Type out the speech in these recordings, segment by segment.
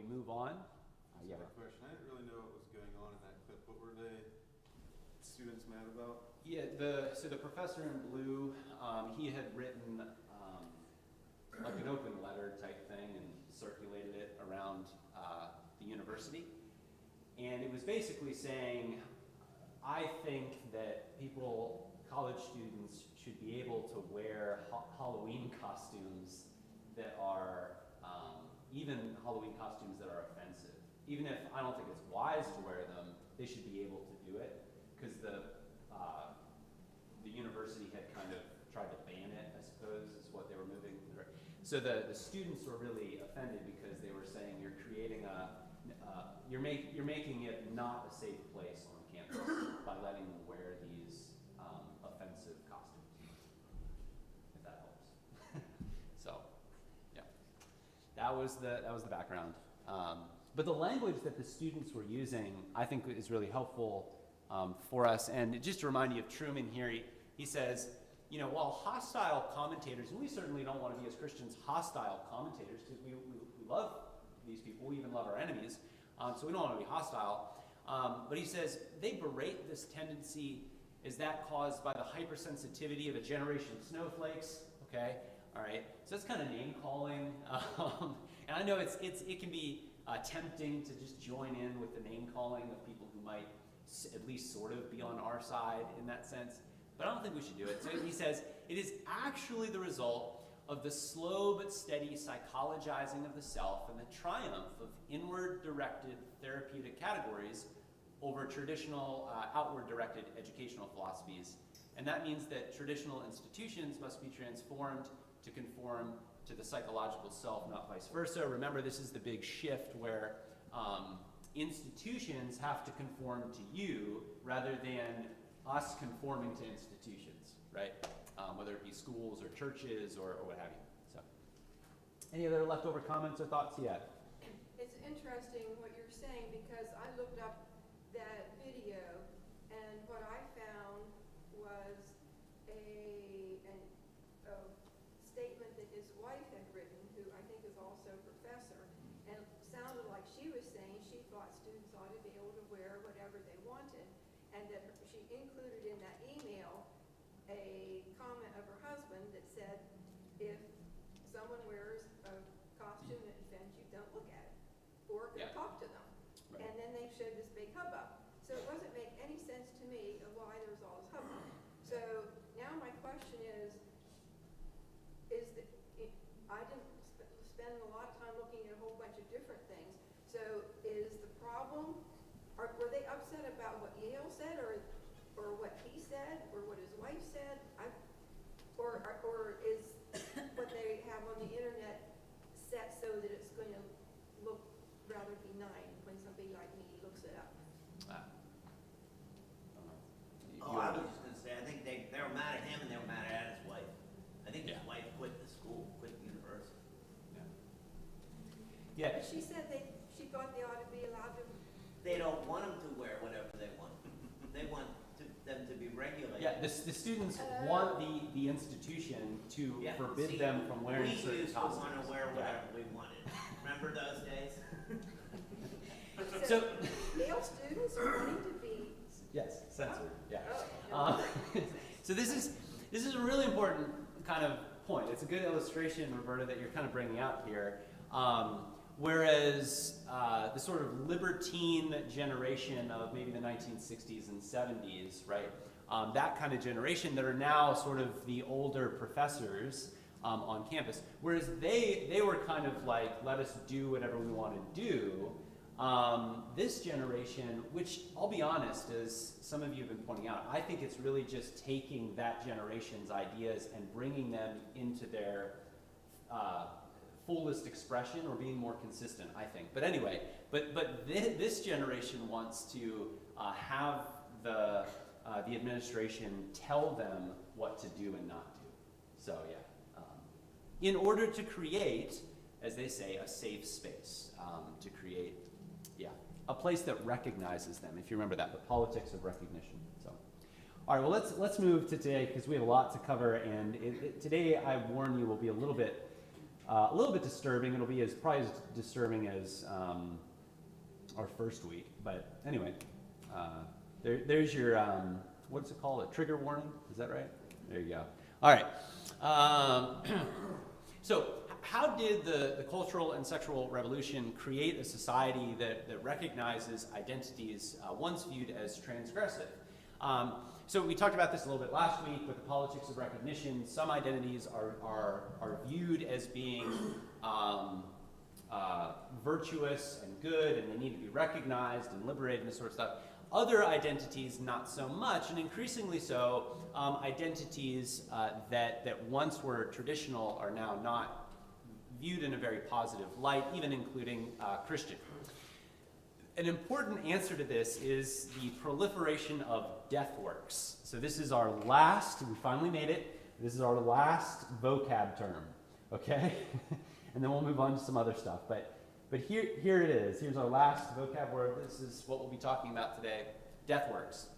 We move on. Yeah. Question. I didn't really know what was going on in that clip. What were the students mad about? Yeah, so the professor in blue, he had written like an open letter type thing and circulated it around the university. And it was basically saying, I think that college students should be able to wear Halloween costumes that are, even Halloween costumes that are offensive. Even if I don't think it's wise to wear them, they should be able to do it, because the university had kind of tried to ban it, I suppose, is what they were moving. So the students were really offended because they were saying you're creating you're making it not a safe place on campus by letting them wear these offensive costumes, if that helps. So, yeah, that was the background. But the language that the students were using, I think, is really helpful for us. And just to remind you of Truman here, he says, while hostile commentators, and we certainly don't want to be as Christians hostile commentators, because we love these people, we even love our enemies, so we don't want to be hostile. But he says they berate this tendency. Is that caused by the hypersensitivity of a generation of snowflakes? Okay, all right. So that's kind of name calling, and I know it can be tempting to just join in with the name calling of people who might at least sort of be on our side in that sense. But I don't think we should do it. So he says, it is actually the result of the slow but steady psychologizing of the self and the triumph of inward-directed therapeutic categories over traditional outward-directed educational philosophies. And that means that traditional institutions must be transformed to conform to the psychological self, not vice versa. Remember, this is the big shift where institutions have to conform to you rather than us conforming to institutions, right? Whether it be schools or churches or what have you. So, any other leftover comments or thoughts yet? It's interesting what you're saying, because I looked up that video, and what I found was a statement that his wife had written, who I think is also a professor, and it sounded like she was saying she thought students ought to be able to wear whatever they wanted, and that she included in that email a comment of her husband that said, if someone wears a costume that offends you, don't look at it, or talk to them. Right. And then they showed this big hubbub. So it wasn't make any sense to me of why there was all this hubbub. So now my question is I didn't spend a lot of time looking at a whole bunch of different things. So is the problem, were they upset about what Yale said, or what he said, or what his wife said? Or is what they have on the internet set so that it's going to look rather benign when somebody like me looks it up? I was just going to say, I think they were mad at him and they were mad at his wife. I think his wife quit the school, quit the university. Yeah. But she said she thought they ought to be allowed to. They don't want them to wear whatever they want. They want them to be regulated. Yeah, the students want the institution to forbid them from wearing certain costumes. We used to want to wear whatever we wanted. Remember those days? So Yale students are wanting to be censored. Yeah. Oh, So this is a really important kind of point. It's a good illustration, Roberta, that you're kind of bringing out here. Whereas the sort of libertine generation of maybe the 1960s and 70s, right? That kind of generation that are now sort of the older professors on campus. Whereas they were kind of like, let us do whatever we want to do. This generation, which I'll be honest, as some of you have been pointing out, I think it's really just taking that generation's ideas and bringing them into their fullest expression, or being more consistent, I think. But anyway, but this generation wants to have the administration tell them what to do and not do. So in order to create, as they say, a safe space, to create, a place that recognizes them. If you remember that, the politics of recognition. So, all right, well let's move to today, because we have a lot to cover, and today, I warn you, will be a little bit a little bit disturbing. It'll be probably as disturbing as our first week. But anyway, there's your, what's it called? A trigger warning? Is that right? There you go. All right. So how did the cultural and sexual revolution create a society that recognizes identities once viewed as transgressive? So we talked about this a little bit last week with the politics of recognition. Some identities are viewed as being virtuous and good, and they need to be recognized and liberated and this sort of stuff. Other identities, not so much, and increasingly so, identities that once were traditional are now not viewed in a very positive light, even including Christian. An important answer to this is the proliferation of death works. So this is our last, we finally made it, this is our last vocab term, okay? And then we'll move on to some other stuff. But here it is. Here's our last vocab word. This is what we'll be talking about today, death works.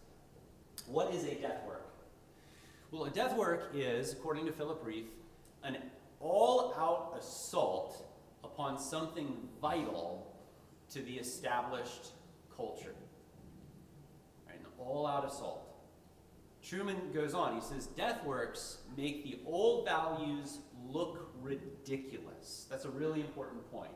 What is a death work? Well, a death work is, according to Philip Reef, an all-out assault upon something vital to the established culture. Right, an all-out assault. Truman goes on, he says, death works make the old values look ridiculous. That's a really important point.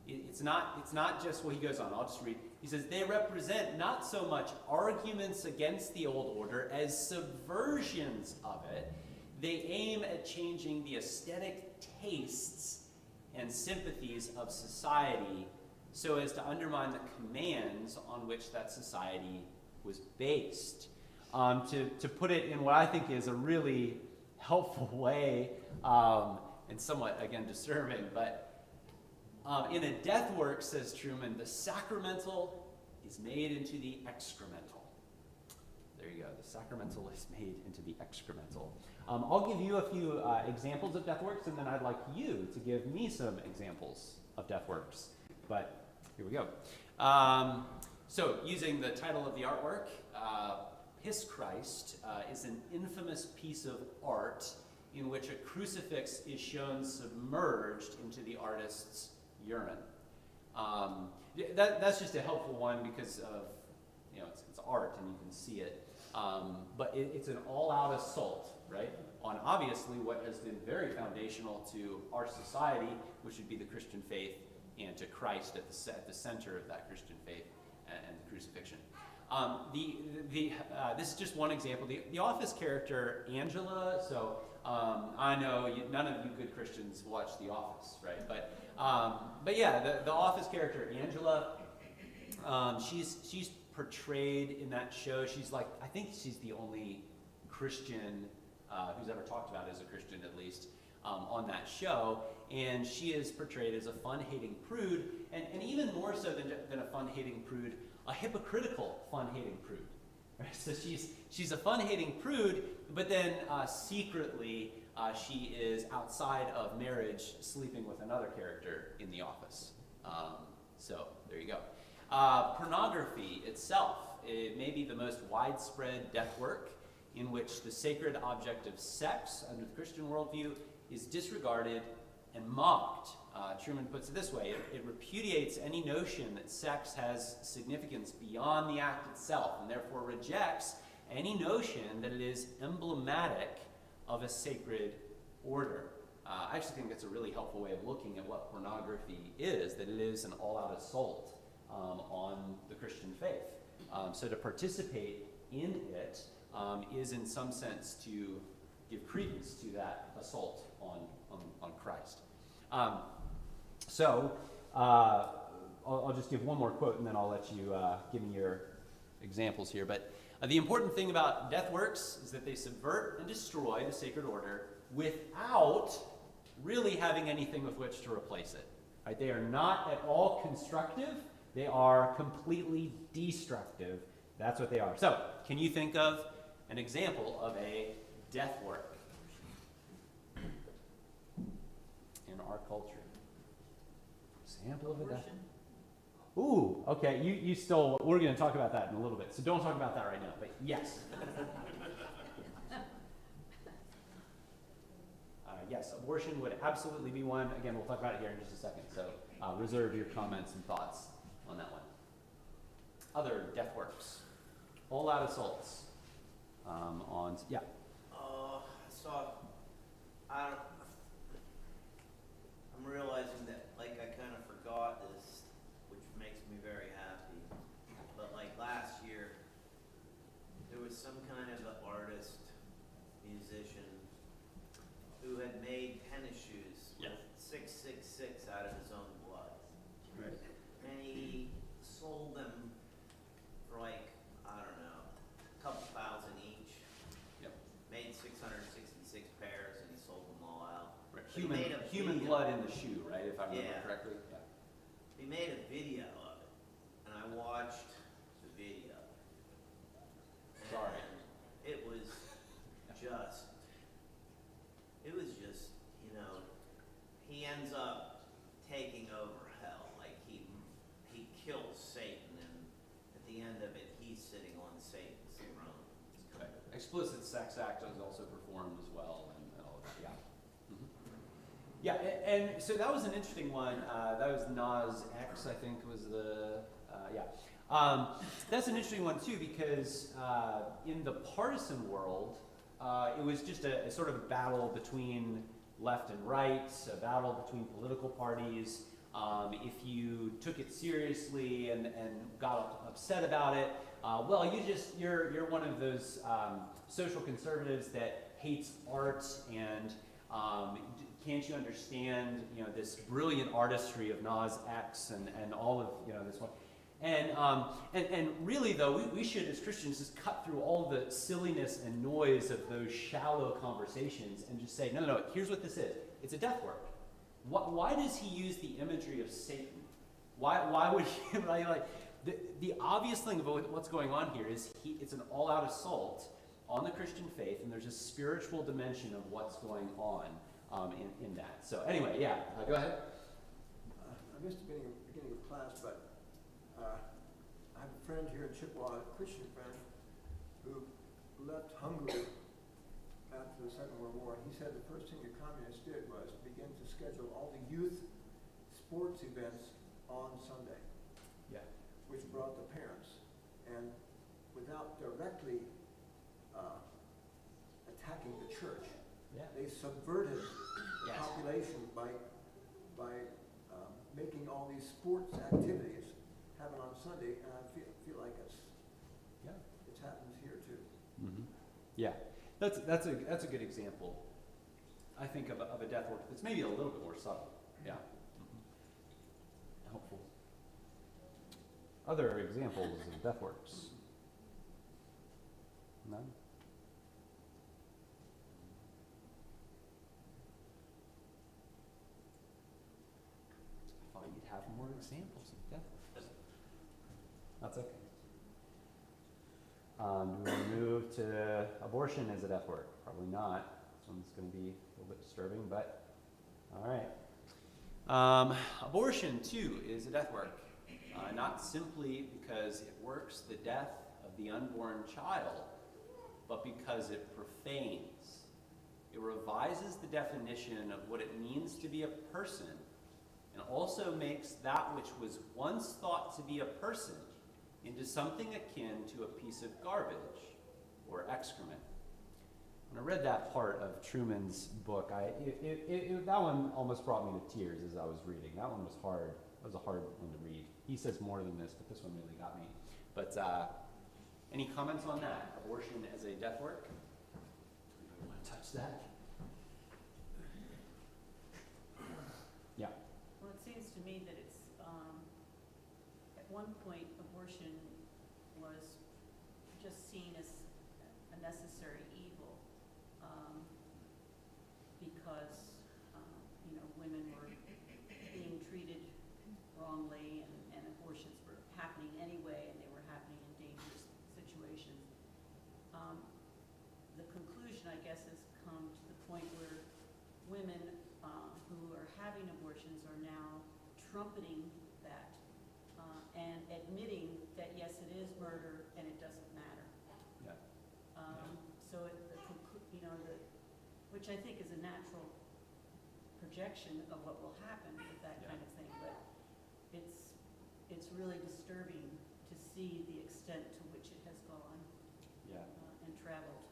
It's not just, well, he goes on, I'll just read. He says, they represent not so much arguments against the old order as subversions of it. They aim at changing the aesthetic tastes and sympathies of society so as to undermine the commands on which that society was based. To put it in what I think is a really helpful way, and somewhat, again, disturbing, but in a death work, says Truman, the sacramental is made into the excremental. There you go. The sacramental is made into the excremental. I'll give you a few examples of death works, and then I'd like you to give me some examples of death works. But here we go. So using the title of the artwork, Piss Christ is an infamous piece of art in which a crucifix is shown submerged into the artist's urine. That's just a helpful one because of, it's art and you can see it. But it's an all-out assault, right, on obviously what has been very foundational to our society, which would be the Christian faith, and to Christ at the center of that Christian faith and the crucifixion. This is just one example. The Office character Angela. So I know none of you good Christians watch The Office, right? But yeah, the Office character Angela. She's portrayed in that show. She's like, I think she's the only Christian who's ever talked about as a Christian, at least, on that show. And she is portrayed as a fun-hating prude, and even more so than a fun-hating prude, a hypocritical fun-hating prude. Right? So she's a fun-hating prude, but then secretly she is outside of marriage sleeping with another character in The Office. So there you go. Pornography itself, it may be the most widespread death work in which the sacred object of sex under the Christian worldview is disregarded and mocked. Truman puts it this way, it repudiates any notion that sex has significance beyond the act itself, and therefore rejects any notion that it is emblematic of a sacred order. I actually think that's a really helpful way of looking at what pornography is, that it is an all-out assault on the Christian faith. So to participate in it is in some sense to give credence to that assault on Christ. I'll just give one more quote and then I'll let you give me your examples here. But the important thing about death works is that they subvert and destroy the sacred order without really having anything with which to replace it. Right? They are not at all constructive. They are completely destructive. That's what they are. So, can you think of an example of a death work in our culture? Example of a death. Ooh, okay. You still. We're going to talk about that in a little bit. So don't talk about that right now. But yes. yes, abortion would absolutely be one. Again, we'll talk about it here in just a second. So reserve your comments and thoughts on that one. Other death works, all out assaults on, yeah. I'm realizing that, like, I kind of forgot this, which makes me very happy. But like last year, there was some kind of an artist, musician, who had made tennis shoes with 666 out of his own blood. Right. And he sold them for like, I don't know, a couple thousand each. Yep. Made 666 pairs and he sold them all out. Right. But he made a Human video. blood in the shoe, right? If I remember Yeah. correctly. Yeah. He made a video of it, and I watched the video. Sorry. And it was just, you know, he ends up taking over hell. Like he kills Satan, and at the end of it, he's sitting on Satan's throne. It's kind Right. of- Explicit sex act was also performed as well, and all of that. Yeah. Mhm. Yeah, and so that was an interesting one. That was Nas X, I think, was the yeah. That's an interesting one too, because in the partisan world, it was just a sort of a battle between left and right, a battle between political parties. If you took it seriously and got upset about it, well, you're one of those social conservatives that hates art, and can't you understand, you know, this brilliant artistry of Nas X and all of, you know, this one. And really though, we should as Christians just cut through all the silliness and noise of those shallow conversations and just say, no, here's what this is. It's a death work. Why does he use the imagery of Satan? Why would he, like, the obvious thing about what's going on here is it's an all-out assault on the Christian faith, and there's a spiritual dimension of what's going on in that. So anyway, yeah, go ahead. I missed the beginning of class, but I have a friend here in Chippewa, a Christian friend, who left Hungary after the Second World War. He said the first thing the communists did was begin to schedule all the youth sports events on Sunday, Yeah. which brought the parents. And without directly attacking the church, Yeah. they subverted the Yes. population by making all these sports activities happen on Sunday, and I feel like Yeah. it's happened here too. Mm-hmm. Yeah, that's a good example, I think, of a death work that's maybe a little bit more subtle. Yeah. Mm-hmm. Helpful. Other examples of death works? None? I thought you'd have more examples of death works. That's okay. Do we move to abortion as a death work? Probably not. This one's going to be a little bit disturbing, but all right. Abortion, too, is a death work. Not simply because it works the death of the unborn child, but because it profanes. It revises the definition of what it means to be a person, and also makes that which was once thought to be a person into something akin to a piece of garbage or excrement. When I read that part of Truman's book, that one almost brought me to tears as I was reading. That one was hard. That was a hard one to read. He says more than this, but this one really got me. But any comments on that? Abortion as a death work? Anybody want to touch that? Yeah. Well, it seems to me that it's, at one point, abortion was just seen as a necessary evil, because, women were being treated wrongly, and abortions were happening anyway, and they were happening in dangerous situations. The conclusion, I guess, has come to the point where women who are having abortions are now trumpeting that and admitting that yes, it is murder and it doesn't matter. Yeah. So which I think is a natural projection of what will happen with that kind of thing, but it's really disturbing to see the extent to which it has gone Yeah. and traveled.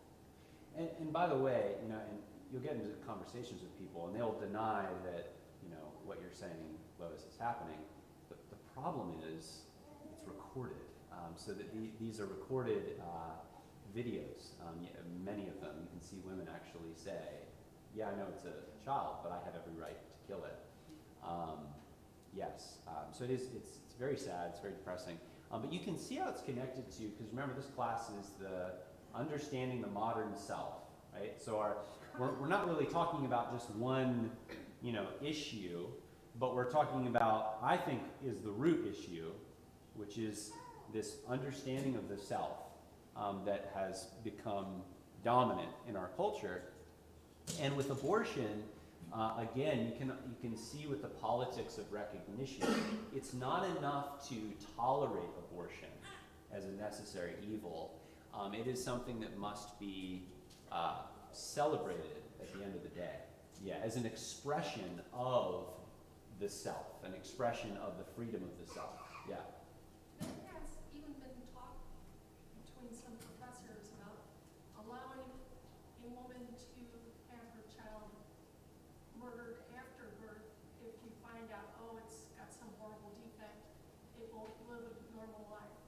And by the way, you know, and you'll get into conversations with people, and they'll deny that, you know, what you're saying, Lois, is happening. But the problem is, it's recorded, so that these are recorded videos. Many of them, you can see women actually say, "Yeah, I know it's a child, but I have every right to kill it." Yes, so it's very sad. It's very depressing. But you can see how it's connected to, because remember, this class is the understanding the modern self, right? So we're not really talking about just one, you know, issue, but we're talking about, I think, is the root issue, which is this understanding of the self that has become dominant in our culture. And with abortion, again, you can see with the politics of recognition, it's not enough to tolerate abortion as a necessary evil. It is something that must be celebrated at the end of the day. Yeah, as an expression of the self, an expression of the freedom of the self. Yeah. There has even been talk between some professors about allowing a woman to have her child murdered after birth if you find out, oh, it's got some horrible defect, it won't live a normal life.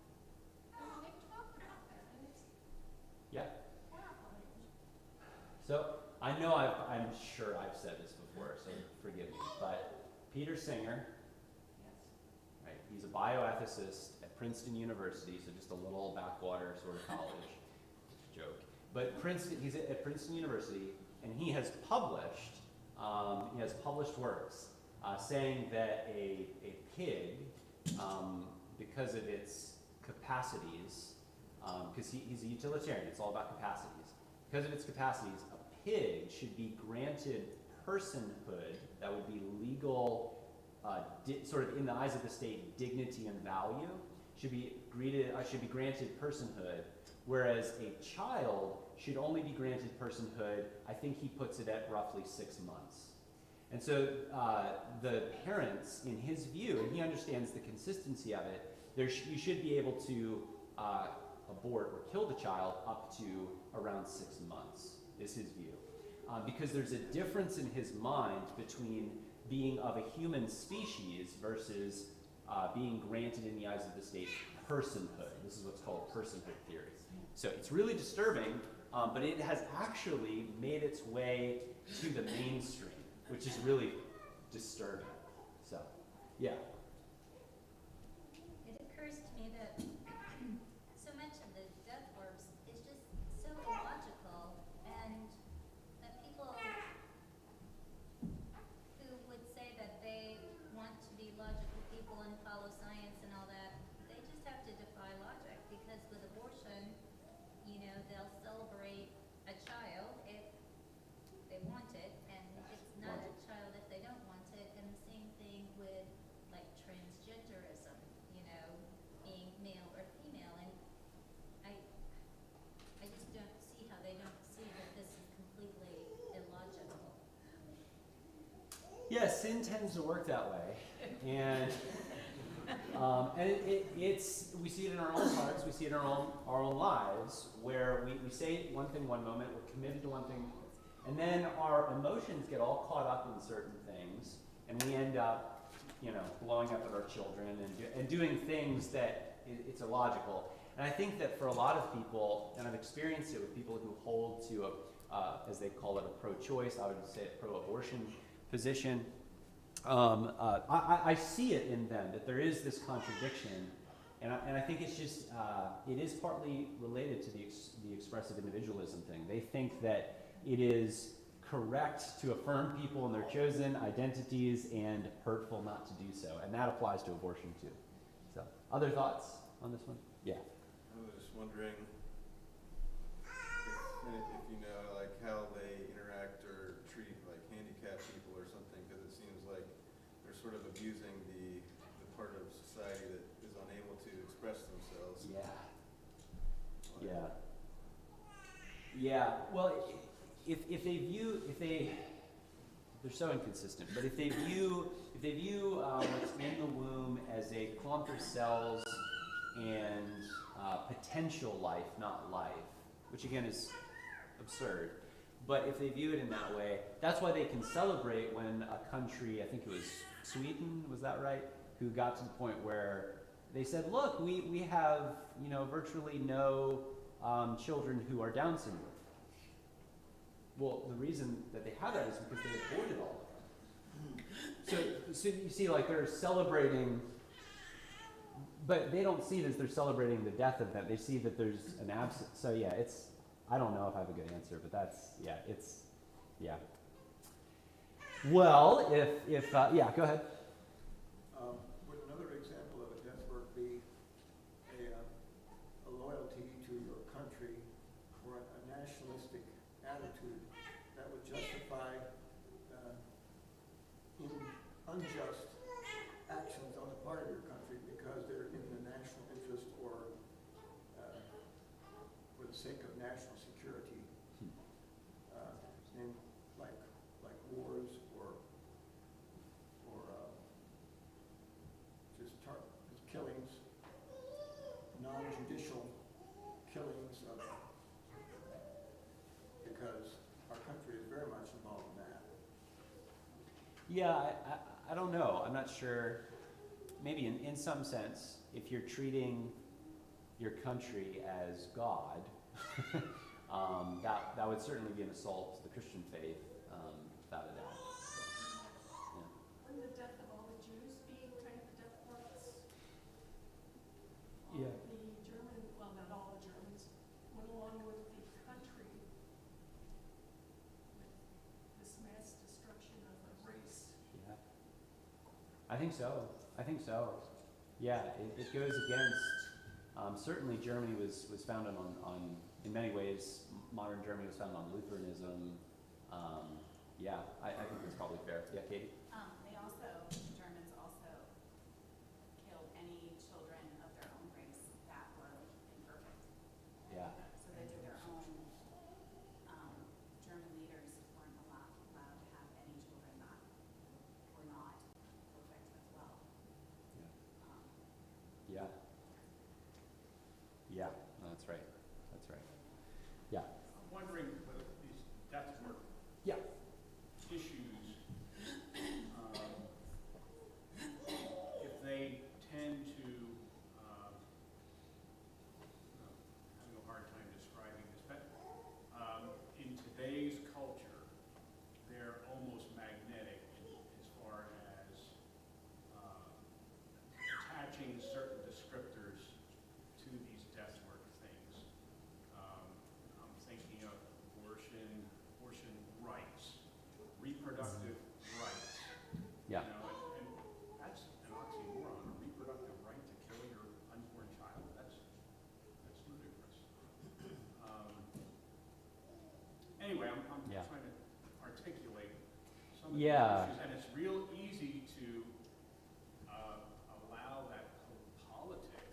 And they've talked about that, and it's Yeah. horrifying. So I know I'm sure I've said this before, so forgive me, but Peter Singer, Yes. right, he's a bioethicist at Princeton University, so just a little backwater sort of college. Joke. But Princeton, he's at Princeton University, and he has published works saying that a pig, because of its capacities, because he's a utilitarian, it's all about capacities. Because of its capacities, a pig should be granted personhood that would be legal, sort of in the eyes of the state, dignity and value, should be granted personhood, whereas a child should only be granted personhood, I think he puts it at roughly 6 months. And so the parents, in his view, and he understands the consistency of it, you should be able to abort or kill the child up to around 6 months, is his view. Because there's a difference in his mind between being of a human species versus being granted in the eyes of the state personhood. This is what's called personhood theory. So it's really disturbing, but it has actually made its way to the mainstream, which is really disturbing. So, yeah. It occurs to me that so much of the death works is just so illogical, and that people who would say that they want to be logical people and follow science and all that, they just have to defy logic, because with abortion, you know, they'll celebrate a child if they want it, and it's not a child if they don't want it, and the same thing with like transgenderism, you know, being male or female, and I just don't see how they don't see that this is completely illogical. Yeah, sin tends to work that way, and it's we see it in our own hearts, we see it in our own lives, where we say one thing one moment, we're committed to one thing, and then our emotions get all caught up in certain things, and we end up, you know, blowing up at our children and doing things that it's illogical. And I think that for a lot of people, and I've experienced it with people who hold to as they call it, a pro-choice, I would say a pro-abortion position. I see it in them, that there is this contradiction, and I think it's just, it is partly related to the expressive individualism thing. They think that it is correct to affirm people in their chosen identities and hurtful not to do so, and that applies to abortion too. So, other thoughts on this one? Yeah. I was just wondering if you know, like, how they interact or treat, like, handicapped people or something, because it seems like they're sort of abusing the part of society that is unable to express themselves. Yeah. Like, Yeah. Yeah. Well, if they they're so inconsistent. But if they view what's in the womb as a clump of cells and potential life, not life, which again is absurd. But if they view it in that way, that's why they can celebrate when a country, I think it was Sweden, was that right? Who got to the point where they said, look, we have, virtually no children who are Down syndrome. Well, the reason that they have that is because they aborted all of them. So you see, like, they're celebrating, but they don't see it as they're celebrating the death of them. They see that there's an absence. So yeah, I don't know if I have a good answer, but yeah. Well, if yeah, go ahead. Would another example of a death work be a loyalty to your country or a nationalistic attitude that would justify unjust actions on the part of your country because they're in the national interest or for the sake of national security, in like wars or just killings, non-judicial killings of, because our country is very much involved in that. Yeah, I don't know. I'm not sure. Maybe in some sense, if you're treating your country as God, that would certainly be an assault to the Christian faith, without a doubt. Yeah. Wouldn't the death of all the Jews be kind of a death works? Yeah. All the German, well, not all the Germans, went along with the country with this mass destruction of a race. Yeah. I think so. Yeah, it goes against, certainly Germany was founded on, in many ways, modern Germany was founded on Lutheranism. Yeah, I think that's probably fair. Yeah, Katie? Germans also killed any children of their own race that were imperfect. Yeah. So they did their own, German leaders weren't allowed to have any children that were not perfect as well. Yeah. Yeah, no, that's right. Yeah. I'm wondering whether these death work Yeah. issues, if they tend to, having a hard time describing this, but in today's culture, they're almost magnetic as far as attaching certain descriptors to these death work things. I'm thinking of abortion rights, reproductive rights. Yeah. You know, and that's an oxymoron, a reproductive right to kill your unborn child. That's ludicrous. Anyway, I'm Yeah. trying to articulate some of the Yeah. issues, and it's real easy to allow that politic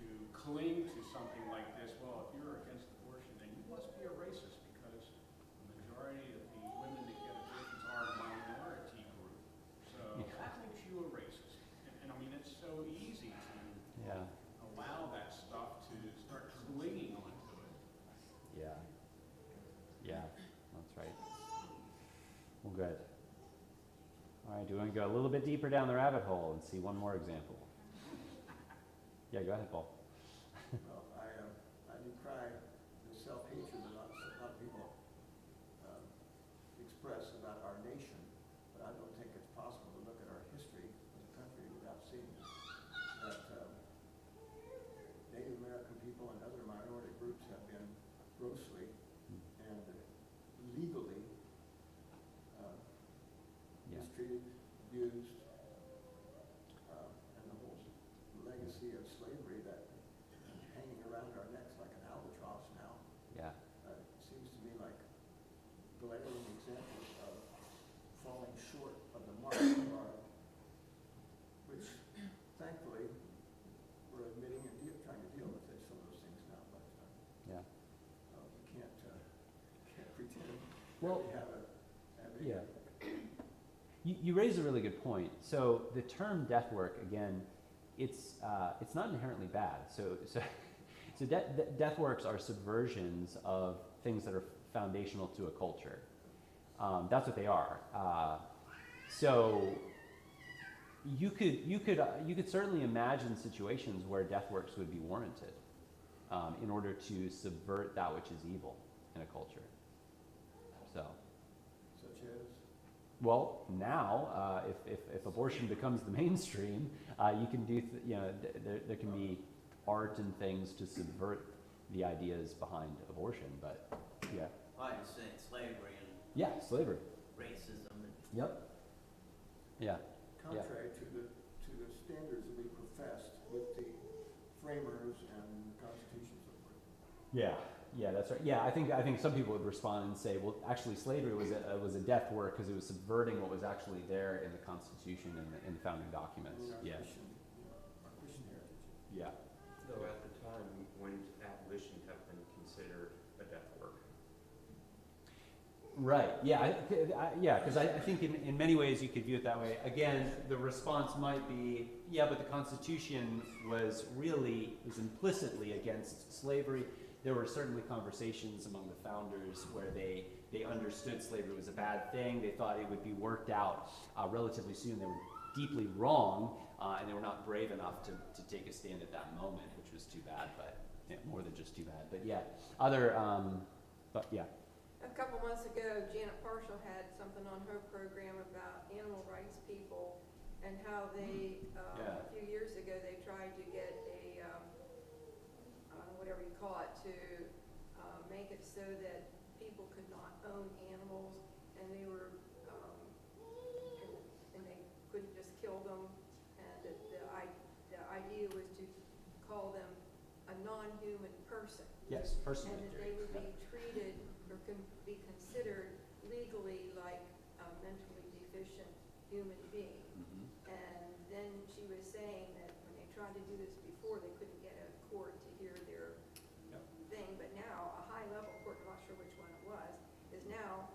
to cling to something like this. Well, if you're against abortion, then you must be a racist because the majority of the women that get abortions are a minority group. So that makes you a racist. And I mean, it's so easy to Yeah. allow that stuff to start clinging onto it. Yeah. Yeah, that's right. Well, good. All right, do you want to go a little bit deeper down the rabbit hole and see one more example? Yeah, go ahead, Paul. Well, I decry the self-hatred that a lot of people express about our nation, but I don't think it's possible to look at our history as a country without seeing that Native American people and other minority groups have been grossly and legally Yeah. mistreated, abused, and the whole legacy of slavery that hanging around our necks like an albatross now Yeah. seems to me like glaring examples of falling short of the mark of our, which thankfully we're admitting and trying to deal with some of those things now, but Yeah. we can't pretend Well- that we have Yeah. You raise a really good point. So the term death work, again, it's not inherently bad. So death works are subversions of things that are foundational to a culture. That's what they are. So you could certainly imagine situations where death works would be warranted in order to subvert that which is evil in a culture. So. Such as? Well, now, if abortion becomes the mainstream, you can do, there can be art and things to subvert the ideas behind abortion, but, yeah. I was saying slavery and Yeah, slavery. racism and. Yep. Yeah. Contrary to the standards that we professed with the framers and the Constitution and so forth. Yeah, that's right. Yeah, I think some people would respond and say, well, actually, slavery was a death work because it was subverting what was actually there in the Constitution and in the founding documents. I mean, Yeah. our Christian heritage. Yeah. Though at the time, wouldn't abolition have been considered a death work? Right. Yeah. Because I think in many ways you could view it that way. Again, the response might be, yeah, but the Constitution was implicitly against slavery. There were certainly conversations among the founders where they understood slavery was a bad thing. They thought it would be worked out relatively soon. They were deeply wrong, and they were not brave enough to take a stand at that moment, which was too bad. But more than just too bad. But yeah, but yeah. A couple months ago, Janet Parshall had something on her program about animal rights people and how they, Yeah. a few years ago, they tried to get a, whatever you call it, to make it so that people could not own animals, and they were, and they couldn't just kill them, and the idea was to call them a non-human person. Yes, personally. And that they would be treated or be considered legally like a mentally deficient human being. Mhm. And then she was saying that when they tried to do this before, they couldn't get a court to hear their Yep. thing. But now, a high-level court, I'm not sure which one it was, is now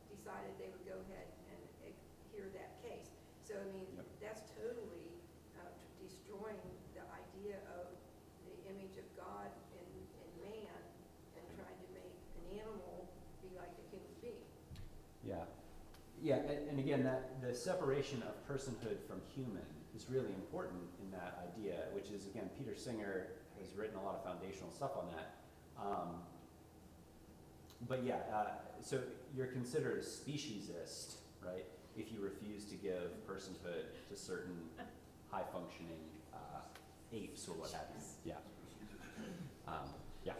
decided they would go ahead and hear that case. So, I mean, Yep. that's totally destroying the idea of the image of God in man and trying to make an animal be like a human being. Yeah. Yeah, and again, that the separation of personhood from human is really important in that idea, which is, again, Peter Singer has written a lot of foundational stuff on that. But yeah, so you're considered a speciesist, right, if you refuse to give personhood to certain high-functioning apes or what have you. Yeah. Yeah.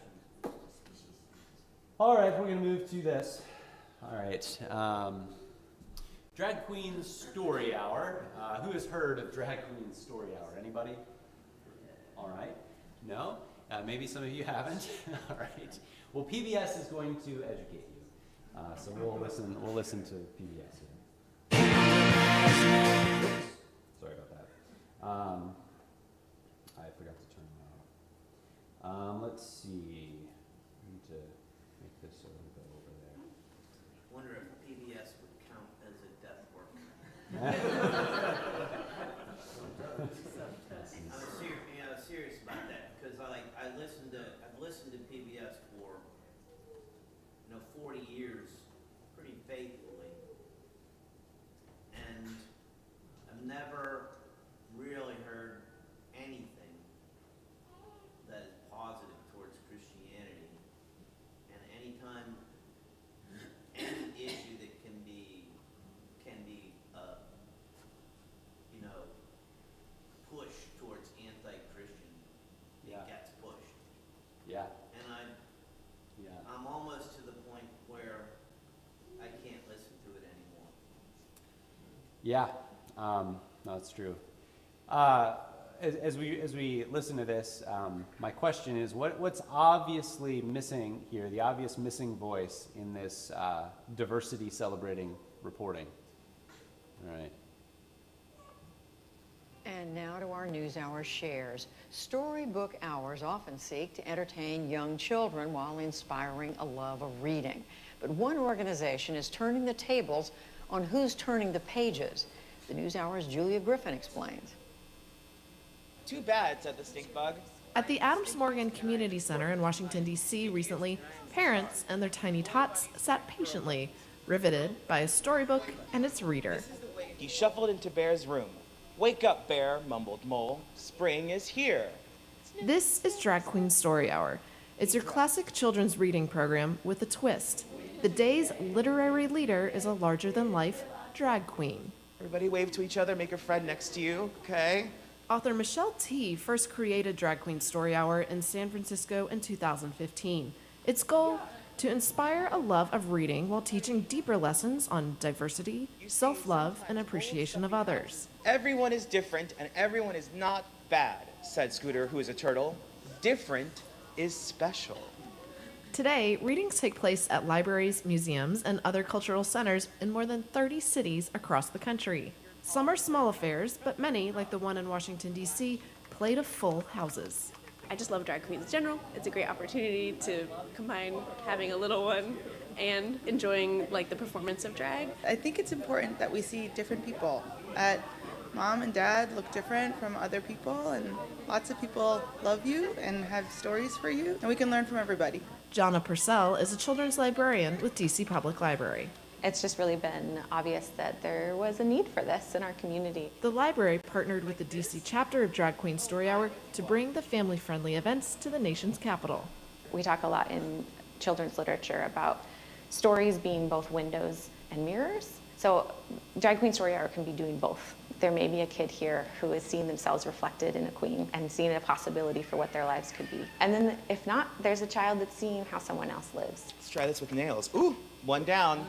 All right, we're going to move to this. All right. Drag Queen Story Hour. Who has heard of Drag Queen Story Hour? Anybody? All right. No? Maybe some of you haven't. All right. Well, PBS is going to educate you. So we'll listen to PBS here. Sorry about that. I forgot to turn that off. Let's see. I need to make this a little bit over there. Wonder if PBS would count as a death work. I was serious about that because I've listened to PBS for 40 years pretty faithfully, and I've never really heard anything that is positive towards Christianity. And anytime any issue that can be pushed towards anti-Christian, Yeah. it gets pushed. Yeah. And Yeah. I'm almost to the point where I can't listen to it anymore. Yeah, no, that's true. As we listen to this, my question is, what's obviously missing here, the obvious missing voice in this diversity celebrating reporting? All right. And now to our NewsHour shares. Storybook hours often seek to entertain young children while inspiring a love of reading. But one organization is turning the tables on who's turning the pages. The NewsHour's Julia Griffin explains. Too bad, said the stink bug. At the Adams Morgan Community Center in Washington, D.C. recently, parents and their tiny tots sat patiently, riveted by a storybook and its reader. He shuffled into Bear's room. Wake up, Bear, mumbled Mole. Spring is here. This is Drag Queen Story Hour. It's your classic children's reading program with a twist. The day's literary leader is a larger-than-life drag queen. Everybody wave to each other, make a friend next to you, okay? Author Michelle T. first created Drag Queen Story Hour in San Francisco in 2015. Its goal? To inspire a love of reading while teaching deeper lessons on diversity, self-love, and appreciation of others. Everyone is different and everyone is not bad, said Scooter, who is a turtle. Different is special. Today, readings take place at libraries, museums, and other cultural centers in more than 30 cities across the country. Some are small affairs, but many, like the one in Washington, D.C., play to full houses. I just love drag queens in general. It's a great opportunity to combine having a little one and enjoying like the performance of drag. I think it's important that we see different people. Mom and dad look different from other people, and lots of people love you and have stories for you, and we can learn from everybody. Jonna Purcell is a children's librarian with D.C. Public Library. It's just really been obvious that there was a need for this in our community. The library partnered with the D.C. chapter of Drag Queen Story Hour to bring the family-friendly events to the nation's capital. We talk a lot in children's literature about stories being both windows and mirrors. So Drag Queen Story Hour can be doing both. There may be a kid here who is seeing themselves reflected in a queen and seeing a possibility for what their lives could be. And then if not, there's a child that's seeing how someone else lives. Let's try this with nails. Ooh, one down.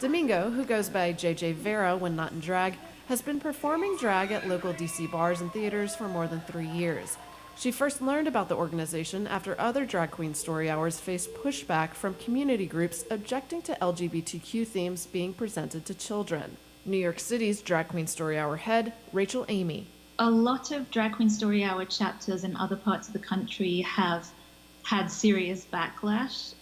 Domingo, who goes by JJ Vera when not in drag, has been performing drag at local DC bars and theaters for more than 3 years. She first learned about the organization after other Drag Queen Story Hours faced pushback from community groups objecting to LGBTQ themes being presented to children. New York City's Drag Queen Story Hour head, Rachel Amy. A lot of Drag Queen Story Hour chapters in other parts of the country have had serious backlash.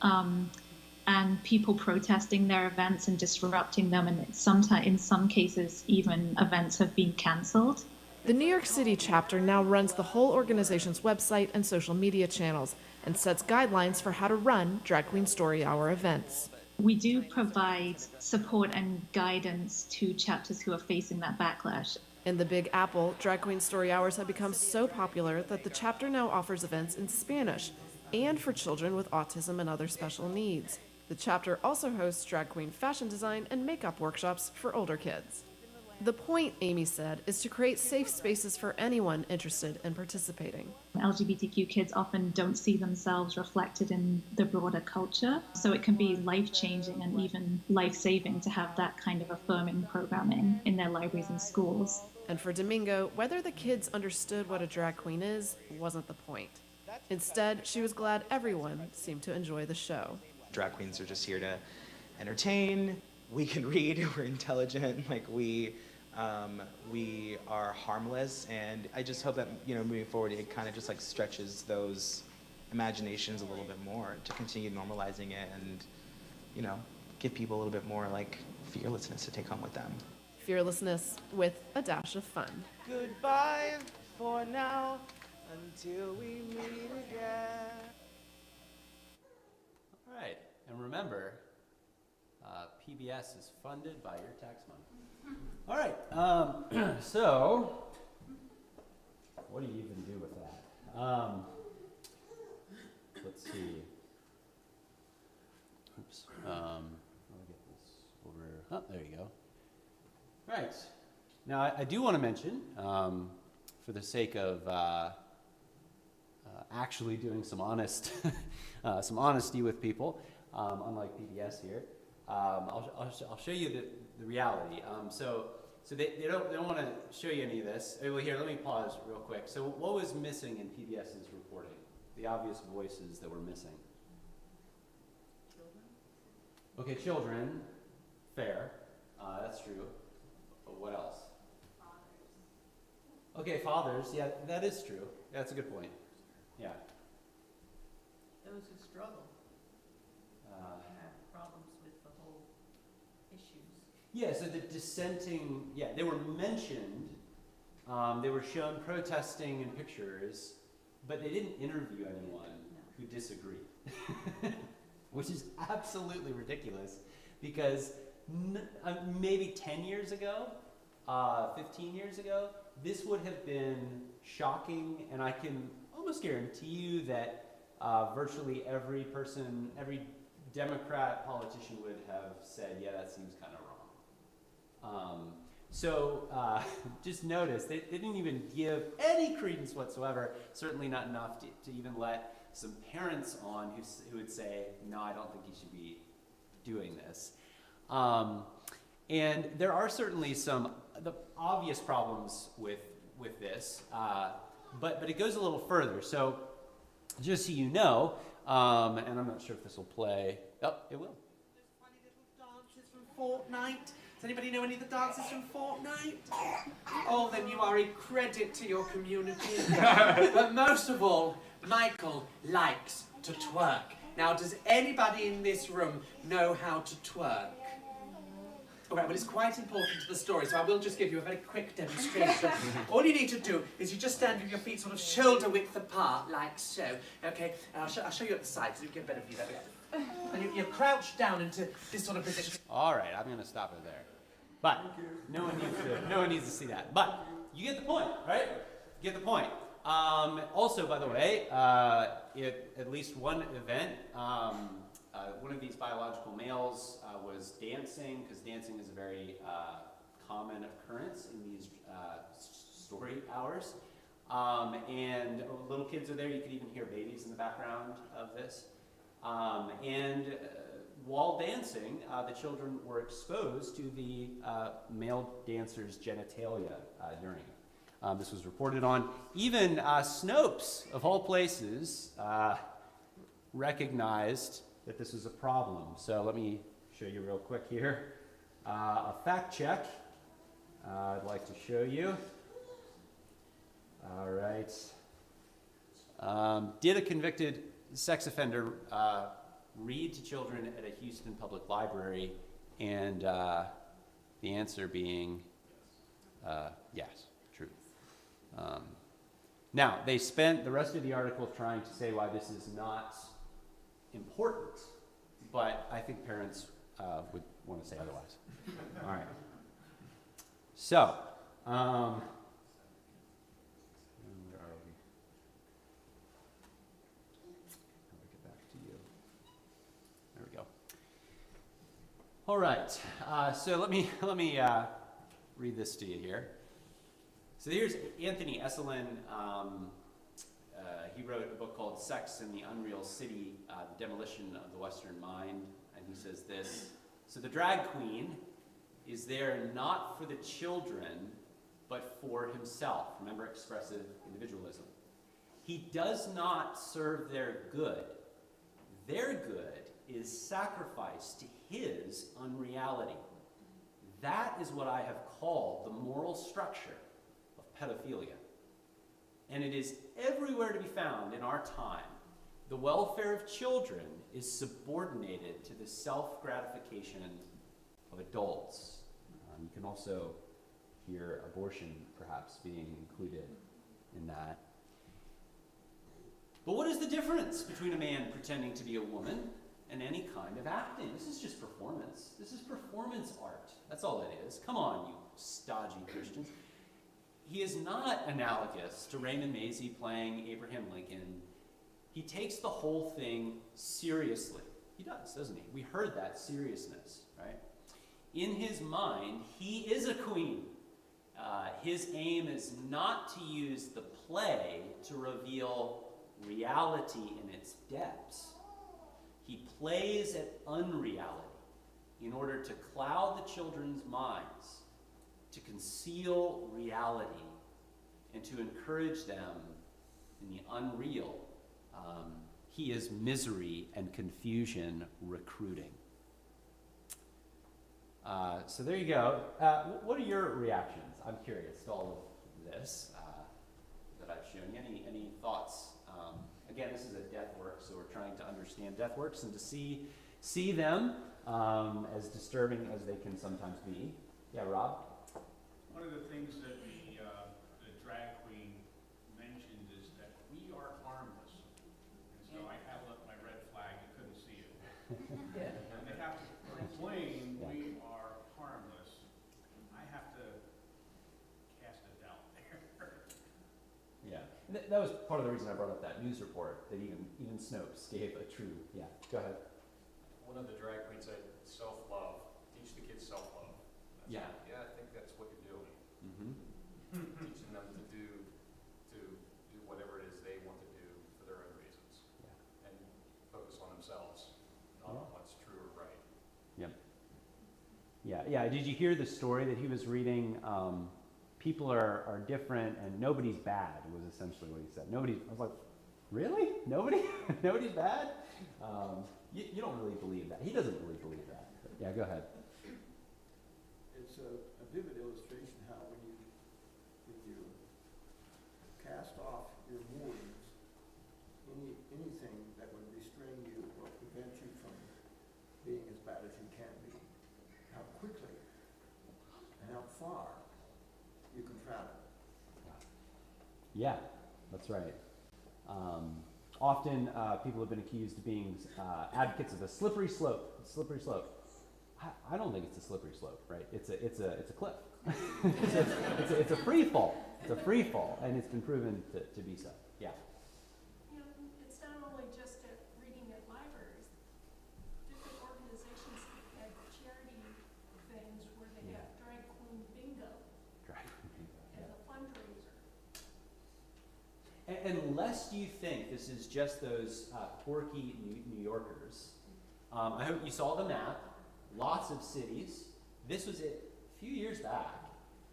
And people protesting their events and disrupting them, and sometimes, in some cases, even events have been canceled. The New York City chapter now runs the whole organization's website and social media channels and sets guidelines for how to run Drag Queen Story Hour events. We do provide support and guidance to chapters who are facing that backlash. In the Big Apple, Drag Queen Story Hours have become so popular that the chapter now offers events in Spanish and for children with autism and other special needs. The chapter also hosts drag queen fashion design and makeup workshops for older kids. The point, Amy said, is to create safe spaces for anyone interested in participating. LGBTQ kids often don't see themselves reflected in the broader culture, so it can be life-changing and even life-saving to have that kind of affirming programming in their libraries and schools. And for Domingo, whether the kids understood what a drag queen is wasn't the point. Instead, she was glad everyone seemed to enjoy the show. Drag queens are just here to entertain. We can read, we're intelligent, like we are harmless, and I just hope that, moving forward, it kind of just like stretches those imaginations a little bit more to continue normalizing it and, give people a little bit more like fearlessness to take home with them. Fearlessness with a dash of fun. Goodbye for now until we meet again. All right, and remember, PBS is funded by your tax money. All right, so what do you even do with that? Let's see. Oops. Let me get this over. Oh, there you go. All right. Now, I do want to mention, for the sake of actually doing some some honesty with people, unlike PBS here. I'll show you the reality. So they don't want to show you any of this. Well, here, let me pause real quick. So what was missing in PBS's reporting? The obvious voices that were missing. Okay, children, fair. That's true. But what else? Okay, fathers. Yeah, that is true. That's a good point. Yeah. Those who struggle. Yeah, so the dissenting, yeah, they were mentioned, they were shown protesting in pictures, but they didn't interview anyone who disagreed, which is absolutely ridiculous because maybe 10 years ago, 15 years ago, this would have been shocking, and I can almost guarantee you that virtually every person, every Democrat politician would have said, yeah, that seems kind of wrong. Just notice, they didn't even give any credence whatsoever, certainly not enough to even let some parents on who would say, no, I don't think you should be doing this. And there are certainly the obvious problems with this, but it goes a little further. So just so you know, and I'm not sure if this will play. Oh, it will. Dances from Fortnite. Does anybody know any of the dances from Fortnite? Oh, then you are a credit to your community. But most of all, Michael likes to twerk. Now, does anybody in this room know how to twerk? All right, well, it's quite important to the story, so I will just give you a very quick demonstration. All you need to do is you just stand with your feet sort of shoulder width apart, like so. Okay, and I'll show you at the side so you get a better view that way. And you crouch down into this sort of position. All right, I'm going to stop it there. But no one needs to see that. But you get the point, right? You get the point. Also, by the way, at least one event, one of these biological males was dancing, because dancing is a very common occurrence in these story hours. And little kids are there. You could even hear babies in the background of this. While dancing, the children were exposed to the male dancer's genitalia during it. This was reported on. Even Snopes, of all places, recognized that this was a problem. So let me show you real quick here. A fact check I'd like to show you. All right. Did a convicted sex offender read to children at a Houston public library? And the answer being yes, true. Now, they spent the rest of the article trying to say why this is not important, but I think parents would want to say otherwise. All right. So, where are we? How do I get back to you? There we go. All right. So let me read this to you here. So here's Anthony Esolen. He wrote a book called Sex in the Unreal City, The Demolition of the Western Mind, and he says this: so the drag queen is there not for the children, but for himself. Remember expressive individualism. He does not serve their good. Their good is sacrificed to his unreality. That is what I have called the moral structure of pedophilia. And it is everywhere to be found in our time. The welfare of children is subordinated to the self-gratification of adults. You can also hear abortion perhaps being included in that. But what is the difference between a man pretending to be a woman and any kind of acting? This is just performance. This is performance art. That's all it is. Come on, you stodgy Christians. He is not analogous to Raymond Maisie playing Abraham Lincoln. He takes the whole thing seriously. He does, doesn't he? We heard that seriousness, right? In his mind, he is a queen. His aim is not to use the play to reveal reality in its depths. He plays at unreality in order to cloud the children's minds, to conceal reality, and to encourage them in the unreal. He is misery and confusion recruiting. So there you go. What are your reactions? I'm curious to all of this that I've shown you. Any thoughts? Again, this is a death work, so we're trying to understand death works and to see them as disturbing as they can sometimes be. Yeah, Rob? One of the things that the drag queen mentioned is that we are harmless. And so I held up my red flag, you couldn't see it. And they have to proclaim we are harmless. I have to cast a doubt there. Yeah, that was part of the reason I brought up that news report, that even Snopes gave a true, yeah, go ahead. One of the drag queens said, self-love, teach the kids self-love. Yeah. Yeah, I think that's what you're doing. Mm-hmm. Teaching them to do whatever it is they want to do for their own reasons. Yeah. And focus on themselves, not on what's true or right. Yep. Yeah. Did you hear the story that he was reading? People are different and nobody's bad was essentially what he said. I was like, really? Nobody's bad? You don't really believe that. He doesn't really believe that. But yeah, go ahead. It's a vivid illustration how when you cast off your moorings, anything that would restrain you or prevent you from being as bad as you can be, how quickly and how far you can travel. Yeah, that's right. Often people have been accused of being advocates of a slippery slope. I don't think it's a slippery slope, right? It's a cliff. it's a free fall. It's a free fall, and it's been proven to be so. Yeah. You know, it's not only just at reading at libraries. Different organizations have charity things where they have drag queen bingo as a fundraiser. Unless you think this is just those quirky New Yorkers, I hope you saw the map. Lots of cities. This was it a few years back.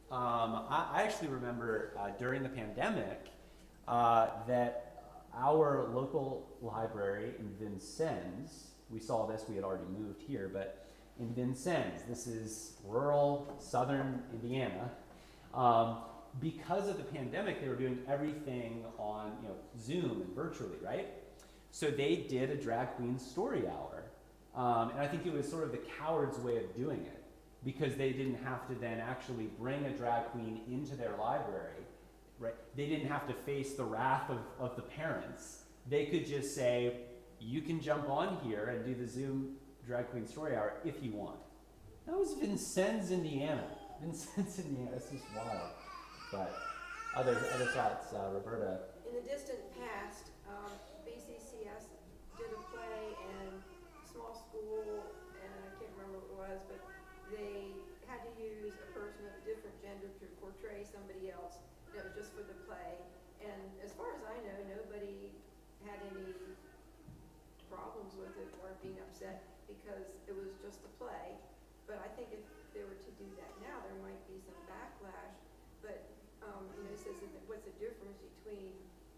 I actually remember during the pandemic that our local library in Vincennes, we saw this, we had already moved here, but in Vincennes, this is rural southern Indiana, because of the pandemic, they were doing everything on Zoom and virtually, right? So they did a drag queen story hour. And I think it was sort of the coward's way of doing it, because they didn't have to then actually bring a drag queen into their library, right? They didn't have to face the wrath of the parents. They could just say, you can jump on here and do the Zoom drag queen story hour if you want. That was Vincennes, Indiana. Vincennes, Indiana, that's just wild. But other thoughts, Roberta? In the distant past, BCCS did a play and small school, and I can't remember what it was, but they had to use a person of a different gender to portray somebody else. And it was just for the play. And as far as I know, nobody had any problems with it or being upset because it was just a play. But I think if they were to do that now, there might be some backlash. But it says that what's the difference between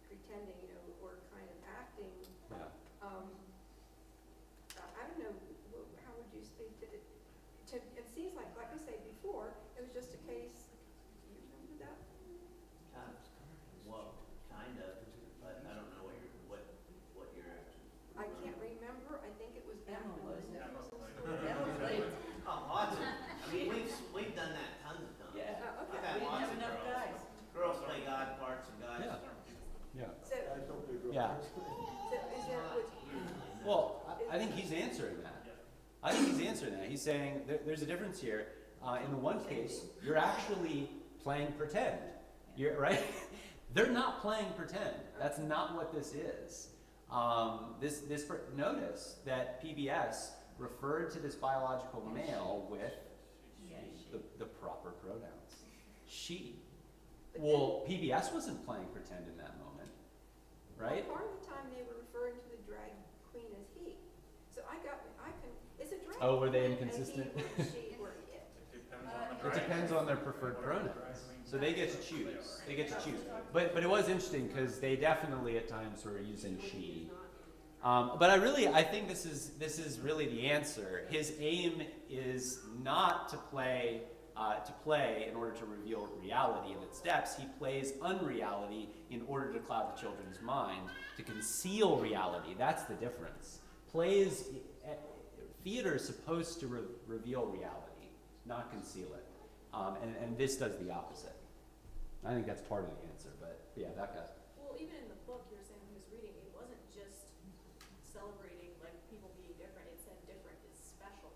pretending, or kind of acting? Yeah. I don't know, how would you speak to it? It seems like I said before, it was just a case, you remember that? Well, kind of, but I don't know what you're actually. I can't remember, I think it was Emma, wasn't it? Emma's late. Oh, lots of, I mean, we've done that tons of times. Yeah. Okay. We've had We didn't lots have of enough guys. girls play God parts and guys. Yeah. So, Yeah. so is there, Well, I think he's answering that. He's saying there's a difference here. In the one case, you're actually playing pretend. You're right. They're not playing pretend. That's not what this is. Notice that PBS referred to this biological male with the proper pronouns. She. Well, PBS wasn't playing pretend in that moment, right? Well, part of the time they were referring to the drag queen as he. So it's a drag Oh, were they queen, inconsistent? A he or she or it. It depends on their preferred pronouns. So they get to choose. But it was interesting because they definitely at times were using she. But I think this is really the answer. His aim is not to play in order to reveal reality in its depths. He plays unreality in order to cloud the children's mind, to conceal reality. That's the difference. Plays theater is supposed to reveal reality, not conceal it. And this does the opposite. I think that's part of the answer, but yeah, Becca. Well, even in the book you were saying when he was reading, it wasn't just celebrating like people being different, it said different is special.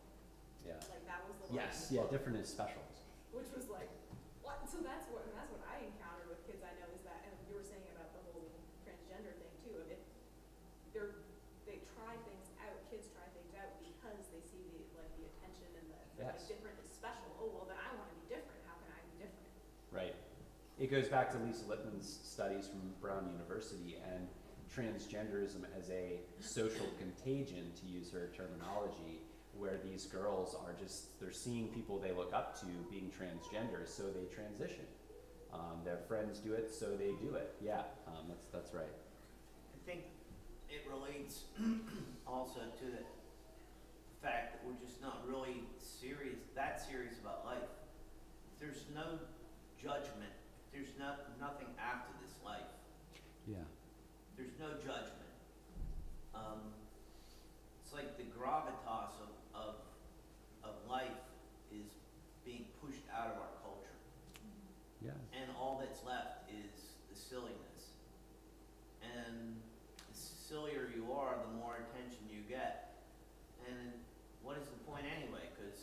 Yeah. Like that was the line Yes, in the yeah, book, different is special. which was like, what? So that's what I encountered with kids I know is that, and you were saying about the whole transgender thing too, of it, they try things out, kids try things out because they see the attention and the like Yes. different is special. Oh, well then I want to be different, how can I be different? Right. It goes back to Lisa Lippman's studies from Brown University and transgenderism as a social contagion, to use her terminology, where these girls are they're seeing people they look up to being transgender, so they transition. Their friends do it, so they do it. Yeah, that's right. I think it relates also to the fact that we're just not really serious about life. There's no judgment. There's nothing after this life. Yeah. There's no judgment. It's like the gravitas of life is being pushed out of our culture. Yeah. And all that's left is the silliness. And the sillier you are, the more attention you get. And what is the point anyway? Because,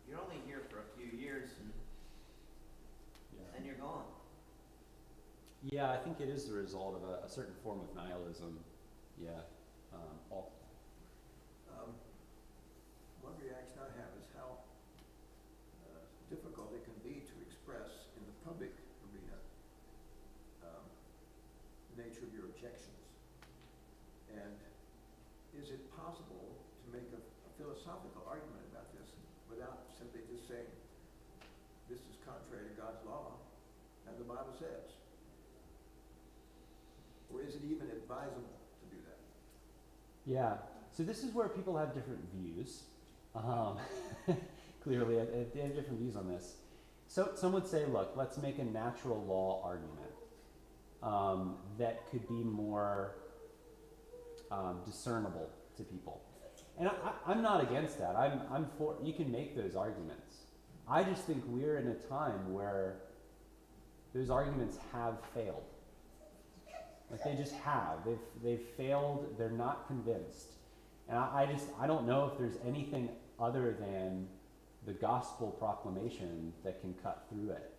you're only here for a few years and then you're gone. Yeah, I think it is the result of a certain form of nihilism. Yeah. Paul? One reaction I have is how difficult it can be to express in the public arena the nature of your objections. And is it possible to make a philosophical argument about this without simply just saying, this is contrary to God's law, and the Bible says? Or is it even advisable to do that? Yeah. So this is where people have different views. Clearly, they have different views on this. So some would say, look, let's make a natural law argument that could be more discernible to people. And I'm not against that. I'm for, you can make those arguments. I just think we're in a time where those arguments have failed. Like they just have. They've failed. They're not convinced. And I don't know if there's anything other than the gospel proclamation that can cut through it.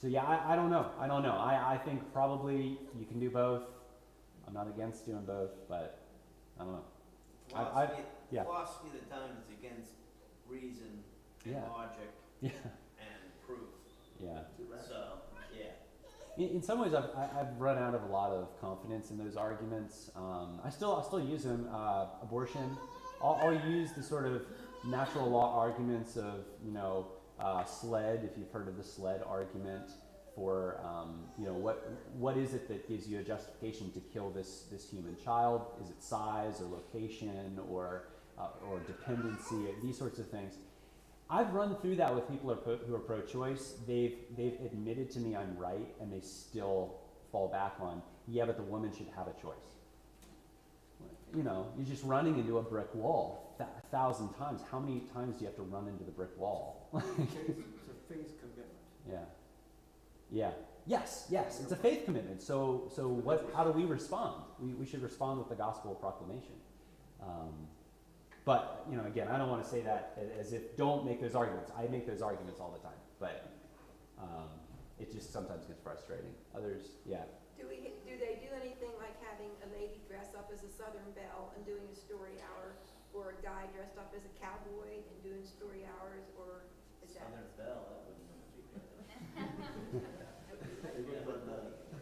So yeah, I don't know. I think probably you can do both. I'm not against doing both, but I don't know. Philosophy of the time is against reason and logic and proof. Yeah. So, yeah. In some ways, I've run out of a lot of confidence in those arguments. I still use them. Abortion, I'll use the sort of natural law arguments of SLED, if you've heard of the SLED argument, for what is it that gives you a justification to kill this human child? Is it size or location or dependency? These sorts of things. I've run through that with people who are pro-choice. They've admitted to me I'm right, and they still fall back on, yeah, but the woman should have a choice. You're just running into a brick wall 1,000 times. How many times do you have to run into the brick wall? It's a faith commitment. Yeah. Yeah. Yes. It's a faith commitment. So how do we respond? We should respond with the gospel proclamation. But, again, I don't want to say that as if don't make those arguments. I make those arguments all the time. But it just sometimes gets frustrating. Others, yeah. Do they do anything like having a lady dress up as a Southern Belle and doing a story hour, or a guy dressed up as a cowboy and doing story hours, or is that? Southern Belle, that wouldn't be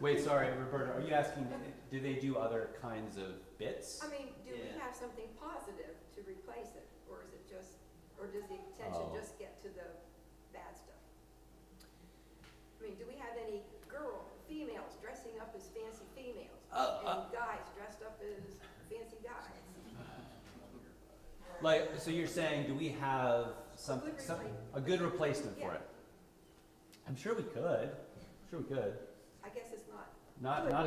Wait, sorry, Roberta, are you asking, do they do other kinds of bits? I mean, do we have something positive to replace it, or is it just, or does the attention just get to the bad stuff? I mean, do we have any females dressing up as fancy females, and guys dressed up as fancy guys? So you're saying, do we have a good replacement for it? I'm sure we could. I guess it's not. Not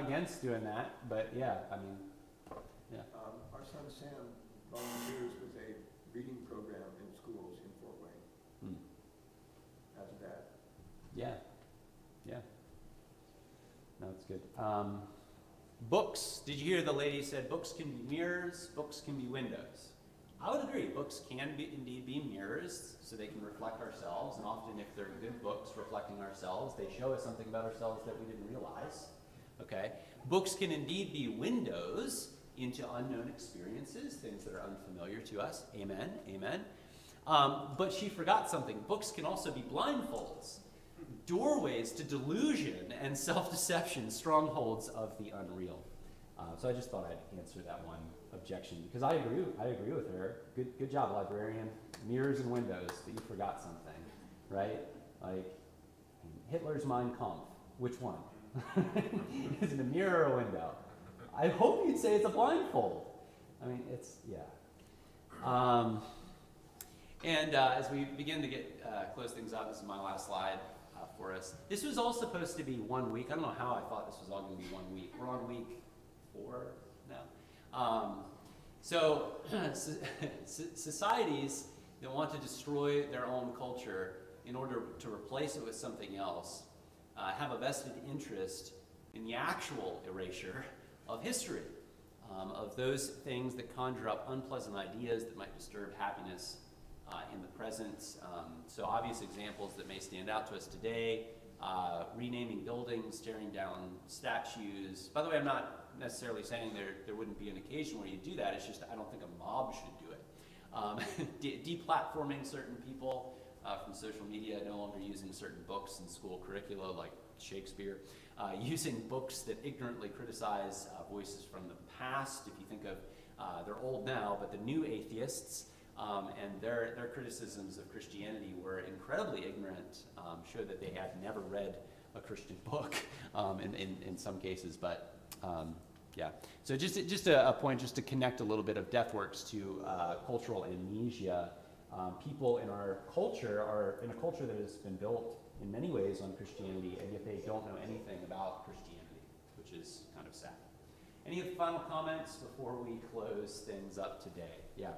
against doing that, but yeah, I mean, yeah. Our Sam volunteers with a reading program in schools in Fort Wayne. As of that. Yeah, yeah. No, it's good. Books. Did you hear the lady said books can be mirrors, books can be windows? I would agree. Books can indeed be mirrors, so they can reflect ourselves, and often if they're good books reflecting ourselves, they show us something about ourselves that we didn't realize. Okay? Books can indeed be windows into unknown experiences, things that are unfamiliar to us. Amen, amen. But she forgot something. Books can also be blindfolds, doorways to delusion and self-deception, strongholds of the unreal. So I just thought I'd answer that one objection, because I agree with her. Good job, librarian. Mirrors and windows, but you forgot something, right? Like Hitler's Mein Kampf. Which one? Is it a mirror or a window? I hope you'd say it's a blindfold. I mean, it's, yeah. And as we begin to get close things up, this is my last slide for us. This was all supposed to be 1 week. I don't know how I thought this was all going to be 1 week. We're on week 4 now. So societies that want to destroy their own culture in order to replace it with something else have a vested interest in the actual erasure of history, of those things that conjure up unpleasant ideas that might disturb happiness in the present. So obvious examples that may stand out to us today, renaming buildings, tearing down statues. By the way, I'm not necessarily saying there wouldn't be an occasion where you do that. It's just I don't think a mob should do it. Deplatforming certain people from social media, no longer using certain books in school curricula like Shakespeare, using books that ignorantly criticize voices from the past. If you think of, they're old now, but the new atheists and their criticisms of Christianity were incredibly ignorant, showed that they had never read a Christian book in some cases, but yeah. So just a point just to connect a little bit of DeathWorks to cultural amnesia. People in our culture are in a culture that has been built in many ways on Christianity, and yet they don't know anything about Christianity, which is kind of sad. Any final comments before we close things up today? Yeah.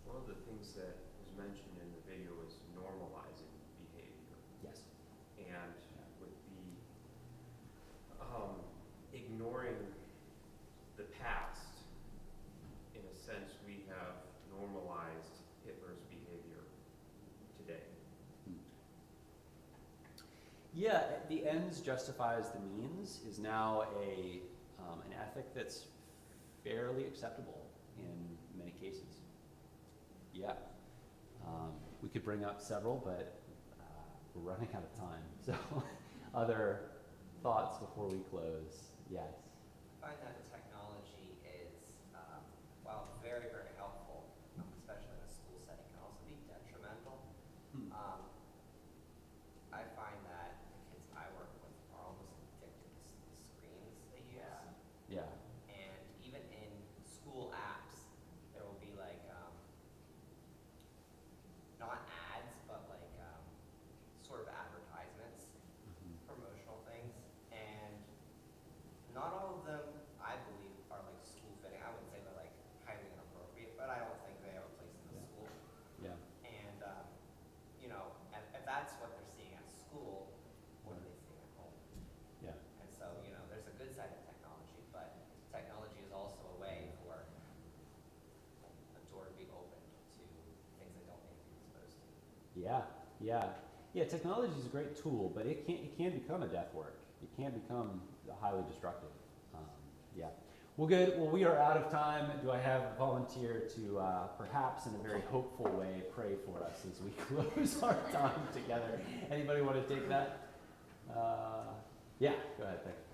One of the things that was mentioned in the video was normalizing behavior. Yes. And with the ignoring the past, in a sense, we have normalized Hitler's behavior today. Yeah, the ends justifies the means is now an ethic that's fairly acceptable in many cases. Yeah. We could bring up several, but we're running out of time. So other thoughts before we close? Yes. I find that technology is, while very, very helpful, especially in a school setting, can also be detrimental. I find that the kids I work with are almost addicted to the screens they use. Yeah. And even in school apps, there will be like, not ads, but like sort of advertisements, promotional things. And not all of them, I believe, are like school fitting. I wouldn't say they're like highly inappropriate, but I don't think they have a place in the school. Yeah. And, you know, if that's what they're seeing at school, what are they seeing at home? Yeah. And so, you know, there's a good side of technology, but technology is also a way for a door to be opened to things they don't need to be exposed to. Yeah, yeah. Yeah, technology is a great tool, but it can become a death work. It can become highly destructive. Yeah. Well, good. Well, we are out of time. Do I have a volunteer to perhaps in a very hopeful way pray for us as we close our time together? Anybody want to take that? Yeah, go ahead. Thank you.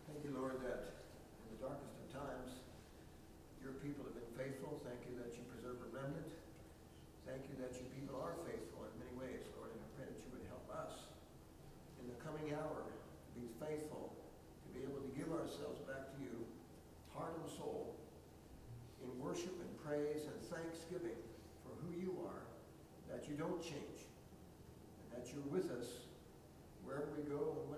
Thank you, Lord, that in the darkest of times, your people have been faithful. Thank you that you preserve a remnant. Thank you that your people are faithful in many ways, Lord, and I pray that you would help us in the coming hour to be faithful, to be able to give ourselves back to you, heart and soul, in worship and praise and thanksgiving for who you are, that you don't change, and that you're with us wherever we go and